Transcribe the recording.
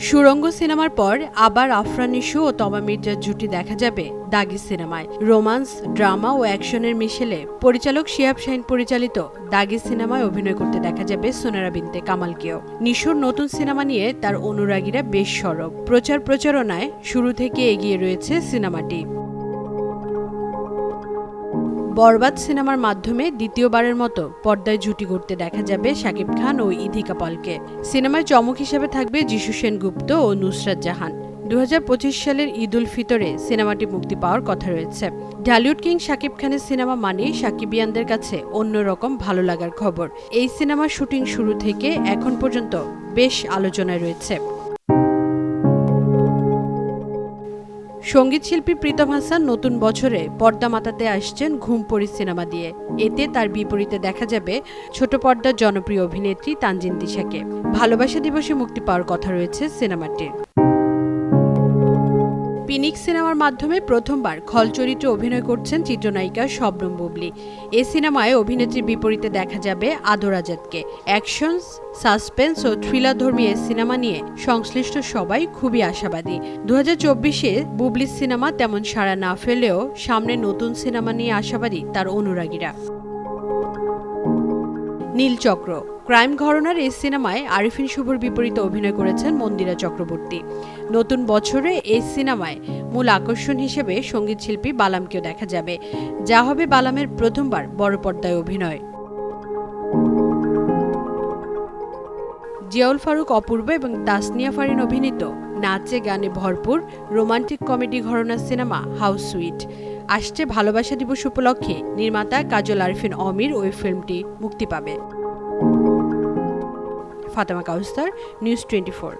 সুড়ঙ্গ সিনেমার পর আবার আফরান নিশো ও তমা মির্জার জুটি দেখা যাবে দাগি সিনেমায়। রোমান্স, ড্রামা ও অ্যাকশনের মিশেলে পরিচালক শিহাব শাহীন পরিচালিত দাগি সিনেমায় অভিনয় করতে দেখা যাবে সোনারা বিনতে কামালকেও। নিশোর নতুন সিনেমা নিয়ে তার অনুরাগীরা বেশ সরব। প্রচারণায় শুরু থেকে এগিয়ে রয়েছে সিনেমাটি। বরবাদ সিনেমার মাধ্যমে দ্বিতীয়বারের মতো পর্দায় জুটি করতে দেখা যাবে শাকিব খান ও ইধিকা পলকে। সিনেমায় চমক হিসেবে থাকবে যিশু সেনগুপ্ত ও নুসরাত জাহান। 2025 সালের ঈদ উল ফিতরে সিনেমাটি মুক্তি পাওয়ার কথা রয়েছে। ঢালিউড কিং শাকিব খানের সিনেমা মানেই সাকিবিয়ানদের কাছে অন্যরকম ভালো লাগার খবর। এই সিনেমার শুটিং শুরু থেকে এখন পর্যন্ত বেশ আলোচনায় রয়েছে। সঙ্গীতশিল্পী প্রীতম হাসান নতুন বছরে পর্দা মাতাতে আসছেন ঘুমপড়ি সিনেমা দিয়ে। এতে তার বিপরীতে দেখা যাবে ছোট পর্দার জনপ্রিয় অভিনেত্রী তানজিন তিশাকে। ভালোবাসা দিবসে মুক্তি পাওয়ার কথা রয়েছে সিনেমাটির। পিনিক সিনেমার মাধ্যমে প্রথমবার খল চরিত্রে অভিনয় করছেন চিত্রনায়িকা শবনম বুবলী। এ সিনেমায় অভিনেত্রীর বিপরীতে দেখা যাবে আদর আজাদকে। অ্যাকশন, সাসপেন্স ও থ্রিলারধর্মী এ সিনেমা নিয়ে সংশ্লিষ্ট সবাই খুবই আশাবাদী। 2024-এ বুবলির সিনেমা তেমন সাড়া না ফেললেও সামনে নতুন সিনেমা নিয়ে আশাবাদী তার অনুরাগীরা। নীলচক্র ক্রাইম ঘরানার এই সিনেমায় আরিফিন শুভর বিপরীতে অভিনয় করেছেন মন্দিরা চক্রবর্তী। নতুন বছরে এই সিনেমায় মূল আকর্ষণ হিসেবে সঙ্গীতশিল্পী বালামকেও দেখা যাবে, যা হবে বালামের প্রথমবার বড় পর্দায় অভিনয়। জিয়াউল ফারুক অপূর্ব এবং তাসনিয়া ফারিন অভিনীত নাচে গানে ভরপুর রোমান্টিক কমেডি ঘরানার সিনেমা হাউস সুইট আসছে ভালোবাসা দিবস উপলক্ষে। নির্মাতা কাজল আরিফিন অমির ওই ফিল্মটি মুক্তি পাবে। ফাতেমা কাউসার, নিউজ 24।